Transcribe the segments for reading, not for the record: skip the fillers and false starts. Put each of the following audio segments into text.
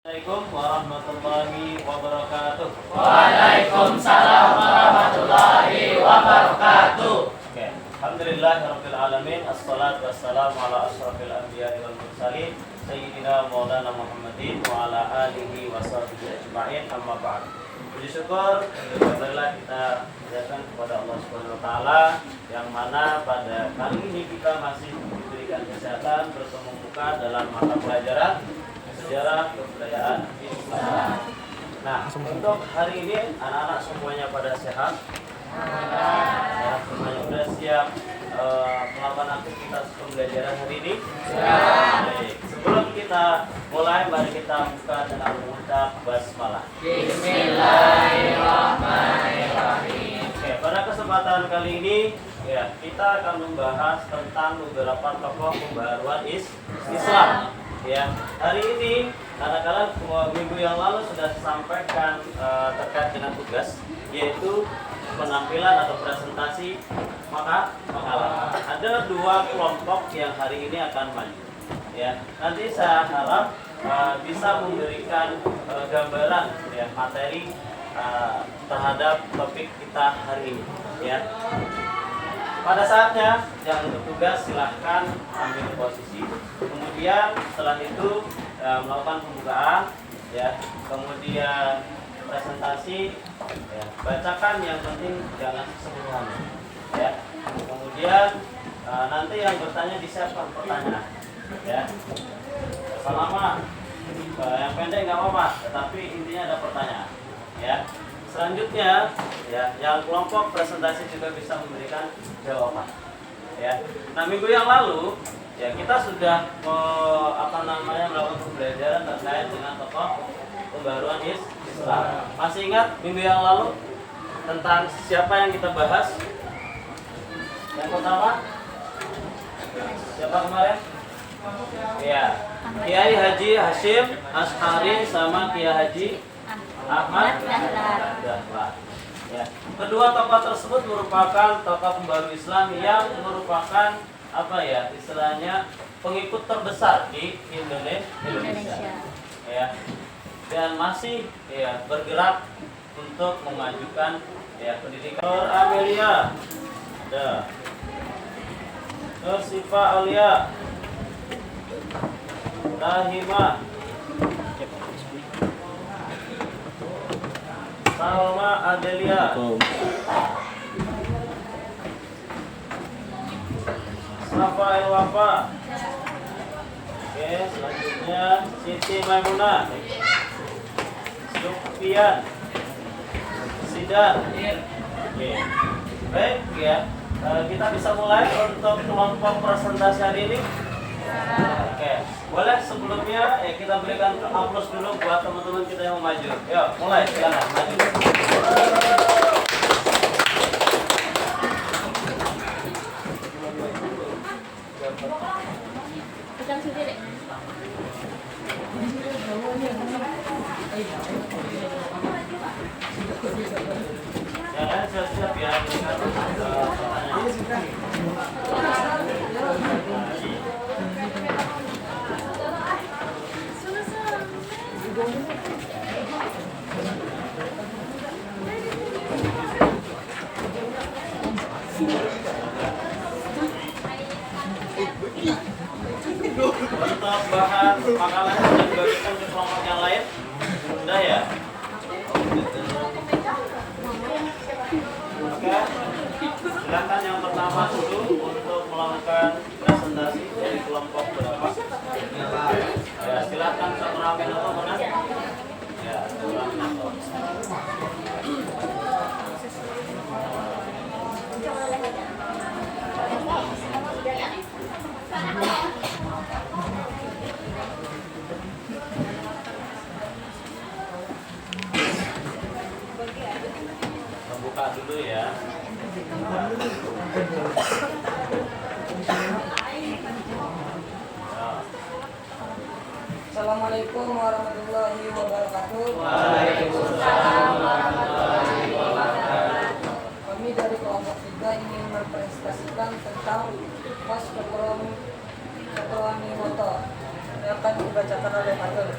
Assalamualaikum warahmatullahi wabarakatuh. Waalaikumsalam warahmatullahi wabarakatuh. Oke, alhamdulillahirabbil alamin. Assalatu wassalamu ala asyrafil anbiya'i wal mursalin sayyidina maulana Muhammadin wa ala alihi washabbihi ajma'in. Amma ba'd. Puji syukur alhamdulillah kita panjatkan kepada Allah Subhanahu wa taala yang mana pada kali ini kita masih diberikan kesehatan bertemu muka dalam mata pelajaran sejarah kebudayaan Islam. Nah, untuk hari ini anak-anak semuanya pada sehat, ya, semuanya sudah siap melakukan aktivitas pembelajaran hari ini. Baik. Sebelum kita mulai, mari kita buka dengan mengucap basmalah. Bismillahirrahmanirrahim. Oke, pada kesempatan kali ini ya kita akan membahas tentang beberapa tokoh pembaruan Islam. Ya, hari ini katakanlah minggu yang lalu sudah disampaikan terkait dengan tugas, yaitu penampilan atau presentasi makalah. Ada dua kelompok yang hari ini akan maju. Ya, nanti saya harap bisa memberikan gambaran ya materi terhadap topik kita hari ini. Ya. Pada saatnya yang bertugas silahkan ambil posisi. Kemudian setelah itu melakukan pembukaan, ya. Kemudian presentasi, ya. Bacakan yang penting jangan keseluruhan, ya. Kemudian nanti yang bertanya disiapkan pertanyaan, ya. Selama yang pendek nggak apa-apa, tetapi intinya ada pertanyaan, ya. Selanjutnya, ya, yang kelompok presentasi juga bisa memberikan jawaban. Ya. Nah, minggu yang lalu, ya kita sudah melakukan pembelajaran terkait dengan tokoh pembaruan Islam. Masih ingat minggu yang lalu tentang siapa yang kita bahas? Yang pertama, siapa kemarin? Ya, Kiai Haji Hashim Ashari sama Kiai Haji Ahmad Dahlan. Ya. Kedua tokoh tersebut merupakan tokoh pembaru Islam yang merupakan istilahnya pengikut terbesar di Indonesia. Ya. Dan masih bergerak untuk memajukan pendidikan. Amelia, Sifa Alia, Rahimah, Salma Adelia, Rafael Wafa. Oke, selanjutnya Siti Maimunah, Sufyan, Sidan. Oke, baik ya. Kita bisa mulai untuk kelompok presentasi hari ini. Oke, boleh sebelumnya kita berikan aplaus dulu buat teman-teman kita yang mau maju. Yuk, mulai, silakan maju. Ya kan, siap-siap ya. Untuk bahan makalahnya sudah dibagikan ke kelompok yang lain, sudah ya. Oke, silakan yang pertama dulu untuk melakukan presentasi dari kelompok berapa? Ya, silakan Satramin atau mana? Ya, Satramin atau. Buka dulu ya. Assalamualaikum warahmatullahi wabarakatuh. Waalaikumsalam warahmatullahi wabarakatuh. Kami dari kelompok 3 ingin mempresentasikan tentang Mas Ketuani Motor yang akan dibacakan oleh Fatul.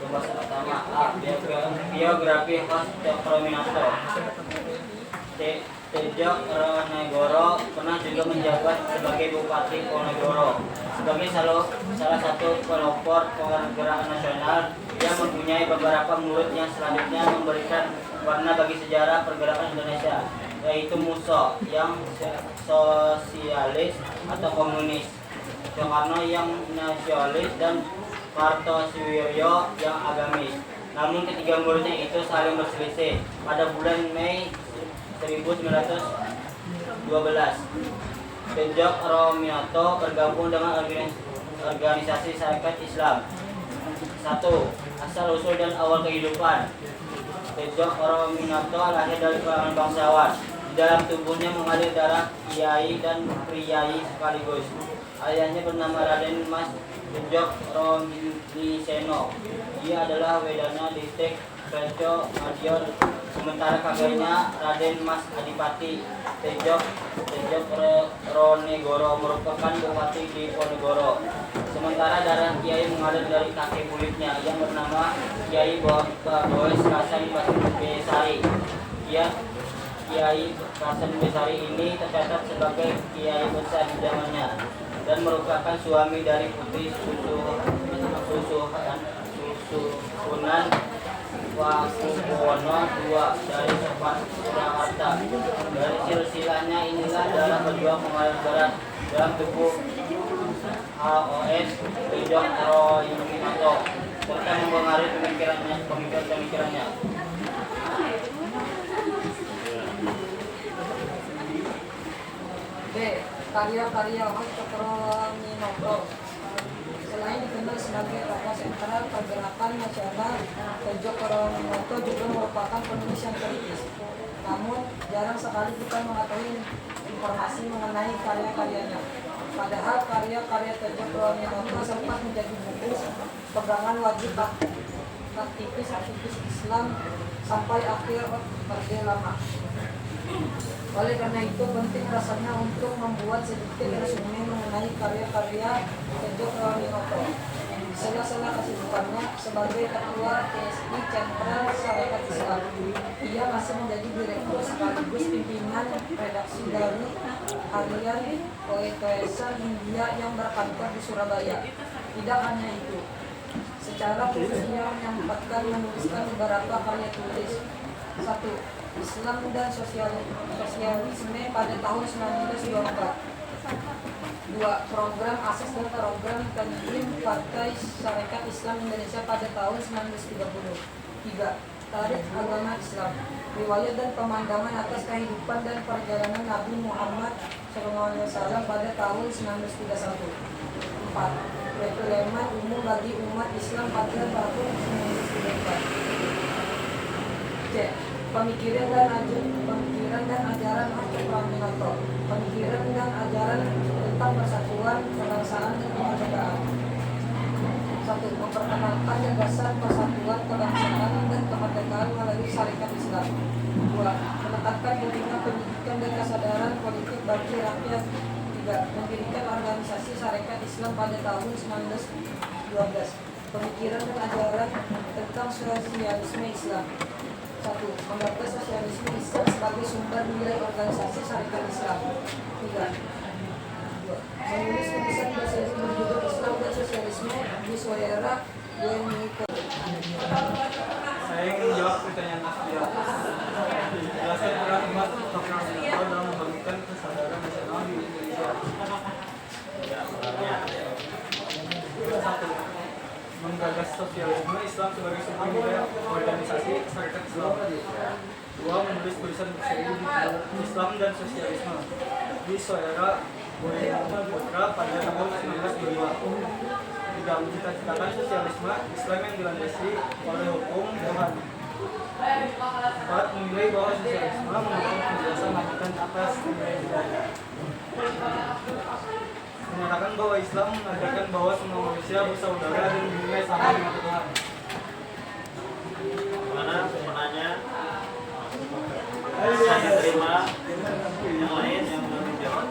Pembahasan pertama A. Biografi Hos Cokroaminoto. Tejo Ronegoro pernah juga menjabat sebagai Bupati Ponorogo. Sebagai salah satu pelopor pergerakan nasional, dia mempunyai beberapa murid yang selanjutnya memberikan warna bagi sejarah pergerakan Indonesia, yaitu Musso yang sosialis atau komunis, Soekarno yang nasionalis, dan Kartosuwiryo yang agamis. Namun ketiga muridnya itu saling berselisih. Pada bulan Mei 1912, Tejo Ronegoro bergabung dengan organisasi Sarekat Islam. 1. Asal-usul dan awal kehidupan. Tejo Ronegoro lahir dari kalangan bangsawan. Di dalam tubuhnya mengalir darah kiai dan priai sekaligus. Ayahnya bernama Raden Mas Tejo Ronegoro. Dia adalah Wedana Distrik Reco Madiun. Sementara kakeknya Raden Mas Adipati Tejo Ronegoro merupakan bupati di Ponorogo. Sementara darah kiai mengalir dari kakek buyutnya yang bernama Kiai Boes Kasan Besari. Kiai Kasan Besari ini tercatat sebagai kiai besar di zamannya dan merupakan suami dari Putri Susuhunan Pakubuwono II dari Surakarta. Dari silsilahnya inilah darah berjuang mengalir berat dalam tubuh HOS Tejo Ronegoro serta mempengaruhi pemikirannya. B. Karya-karya Hos Cokroaminoto. Selain dikenal sebagai tokoh sentral pergerakan nasional, Tejo Ronegoro juga merupakan penulis yang kritis. Namun, jarang sekali kita mengetahui informasi mengenai karya-karyanya. Padahal karya-karya Tejo Ronegoro sempat menjadi buku pegangan wajib aktivis Islam sampai akhir Orde Lama. Oleh karena itu penting rasanya untuk membuat sedikit resume mengenai karya-karya Tejo Ronegoro. Sela-sela kesibukannya sebagai ketua TSI Sentral Sarekat Islam, ia masih menjadi direktur sekaligus pimpinan redaksi dari harian Poetoesan India yang berkantor di Surabaya. Tidak hanya itu, secara khusus ia menyempatkan menuliskan beberapa karya tulis. 1. Islam dan Sosialisme pada tahun 1924. 2. Program Asas dan Program Tanzim Partai Sarekat Islam Indonesia pada tahun 1930. 3. Tarikh Agama Islam, riwayat dan pemandangan atas kehidupan dan perjalanan Nabi Muhammad SAW pada tahun 1931. 4. Refleman umum bagi umat Islam pada tahun 1934. C. Pemikiran dan ajaran Hos Cokroaminoto. Pemikiran dan ajaran tentang persatuan, kebangsaan, dan kemerdekaan. 1. Memperkenalkan gagasan persatuan, kebangsaan, dan kemerdekaan melalui Sarekat Islam. 2. Menekankan pentingnya pendidikan dan kesadaran politik bagi rakyat. 3. Mendirikan organisasi Sarekat Islam pada tahun 1912. Pemikiran dan ajaran tentang sosialisme Islam. 1. Menggagas sosialisme Islam sebagai sumber nilai organisasi Sarekat Islam. 3. Menulis tulisan berjudul Islam dan Sosialisme di Soera Bueniko. Saya ingin menjawab pertanyaan Mas di atas. Jelaskan peran umat Cokroaminoto dalam membangunkan kesadaran nasional di Indonesia. 1. Menggagas sosialisme Islam sebagai sumber nilai organisasi Sarekat Islam. 2. Menulis tulisan berseri Islam dan Sosialisme di Soera Bueniko pada tahun 1922. 3. Mencita-citakan sosialisme Islam yang dilandasi oleh hukum Tuhan. Empat, menilai bahwa sosialisme merupakan penjelasan lanjutan atas nilai budaya. Menyatakan bahwa Islam mengajarkan bahwa semua manusia bersaudara dan dinilai sama di mata Tuhan. Mana penanya? Saya terima. Yang lain yang belum dijawab.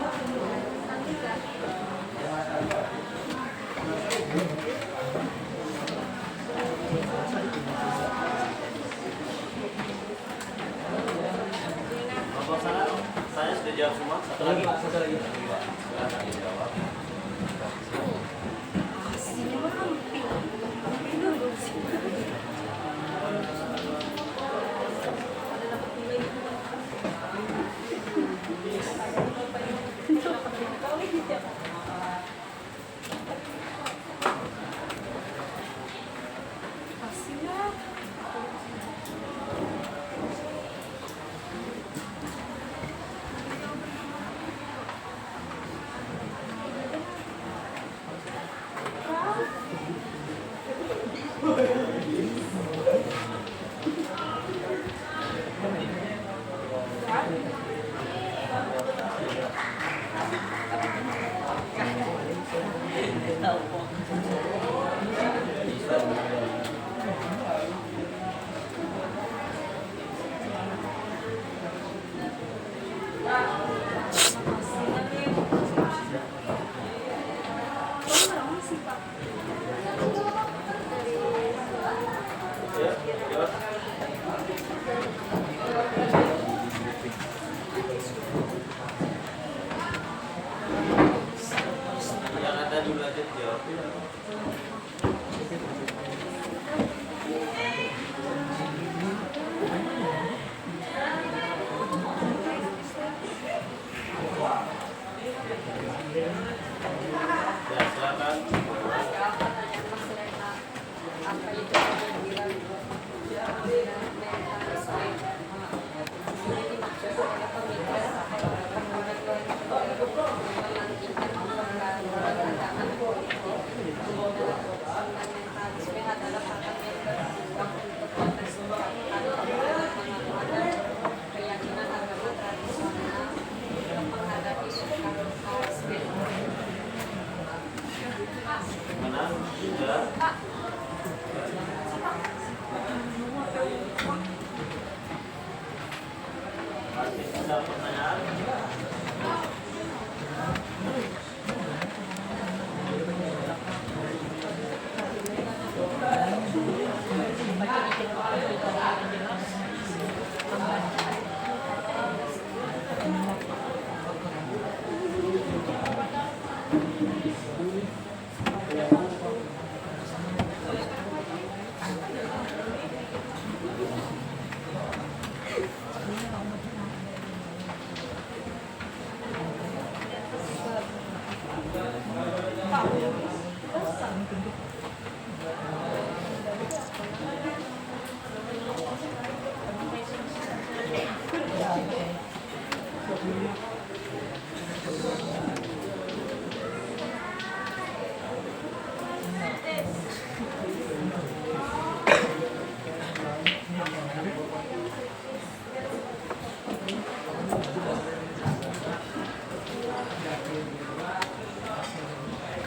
Kelompok sana, saya sudah jawab semua. Satu lagi. Satu lagi. Silakan dijawab. Ya, jawab. Yang ada dulu aja dijawab. Ya, silakan. Apa itu pemikiran ini maksudnya fundamentalisme adalah pakar yang berkembang untuk konteks keyakinan agama tradisional untuk menghadapi kapitalisme. Mana? Sudah. Masih ada pertanyaan?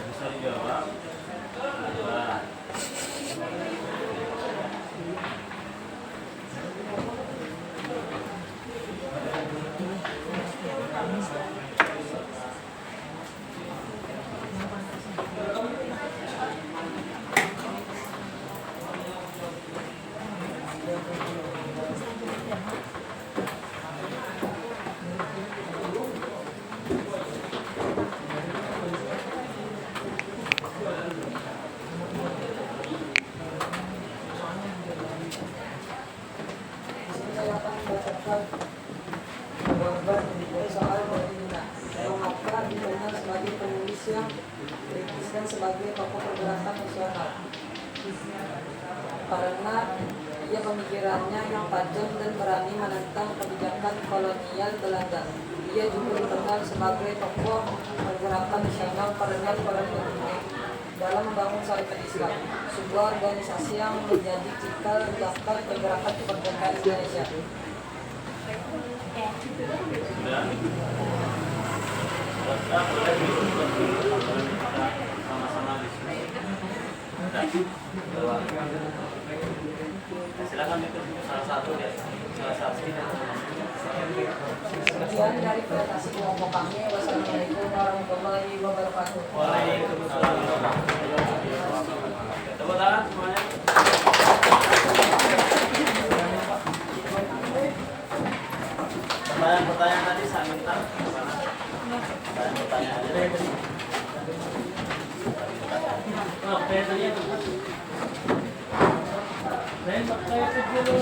Bisa dijawab. Dua. Saya akan membacakan jawaban soal Madinah. Mengapa dikenal sebagai penulis yang kritis dan sebagai tokoh pergerakan nasional? Karena ia pemikirannya yang tajam dan berani menentang kebijakan kolonial Belanda. Ia juga dikenal sebagai tokoh pergerakan nasional karena peran pentingnya dalam membangun Syarikat Islam, sebuah organisasi yang menjadi cikal daftar pergerakan kemerdekaan Indonesia. Sudah. Kita boleh diskusi, kita sama-sama diskusi. Sudah. Silakan itu salah satu ya, salah satu. Sekian dari presentasi kelompok kami. Wassalamualaikum warahmatullahi wabarakatuh. Waalaikumsalam warahmatullahi wabarakatuh. Tepuk tangan semuanya. Pertanyaan tadi saya minta kemana? Pertanyaan tadi.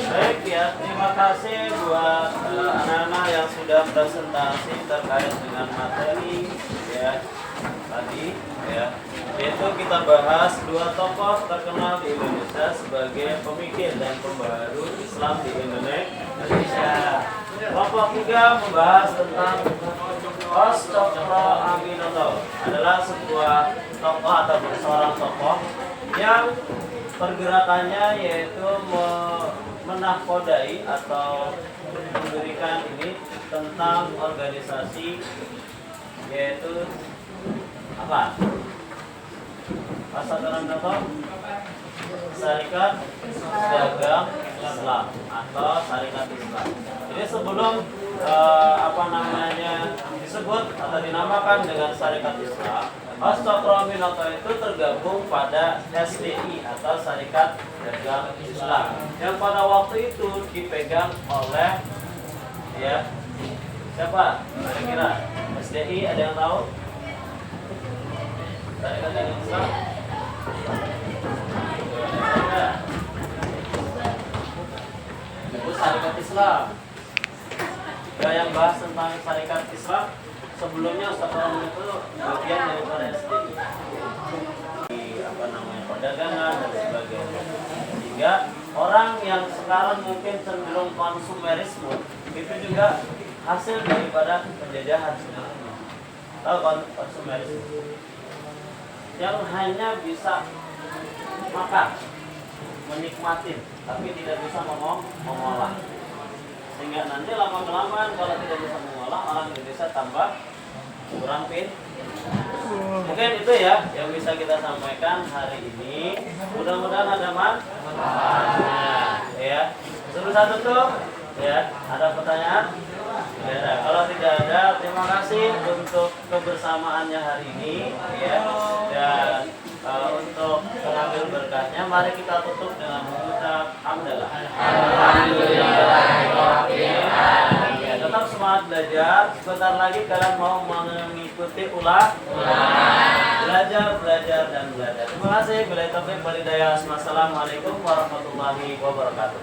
Baik ya, terima kasih buat anak-anak yang sudah presentasi terkait dengan materi ya tadi ya, yaitu kita bahas dua tokoh terkenal di Indonesia sebagai pemikir dan pembaharu Islam di Indonesia. Kelompok 3 membahas tentang Os Cokro Aminoto, adalah sebuah tokoh atau seorang tokoh yang pergerakannya yaitu menahkodai atau memberikan ini tentang organisasi yaitu apa? Pasal dalam tokoh Syarikat Dagang Islam atau Syarikat Islam. Jadi sebelum disebut atau dinamakan dengan Syarikat Islam, Os Cokro Aminoto itu tergabung pada SDI atau Syarikat Dagang Islam yang pada waktu itu dipegang oleh ya siapa? Kira-kira SDI ada yang tahu? Syarikat Dagang Islam? Itu Syarikat Islam. Ya, yang bahas tentang Syarikat Islam sebelumnya Ustaz Rahman itu bagian daripada SDI di perdagangan dan sebagainya, sehingga orang yang sekarang mungkin cenderung konsumerisme itu juga hasil daripada penjajahan sebenarnya. Tahu konsumerisme yang hanya bisa makan, menikmati, tapi tidak bisa mengolah. Sehingga nanti lama-kelamaan kalau tidak bisa mengolah, orang Indonesia tambah kurang Mungkin itu ya yang bisa kita sampaikan hari ini. Mudah-mudahan ada manfaatnya ya. Sebelum tutup ya, ada pertanyaan? Ya, kalau tidak ada, terima kasih untuk kebersamaannya hari ini ya. Dan untuk mengambil berkahnya, mari kita tutup dengan mengucap hamdalah. Ya, tetap semangat belajar. Sebentar lagi kalian mau mengikuti belajar dan belajar. Terima kasih. Bila taufiq wal hidayah. Wassalamualaikum warahmatullahi wabarakatuh.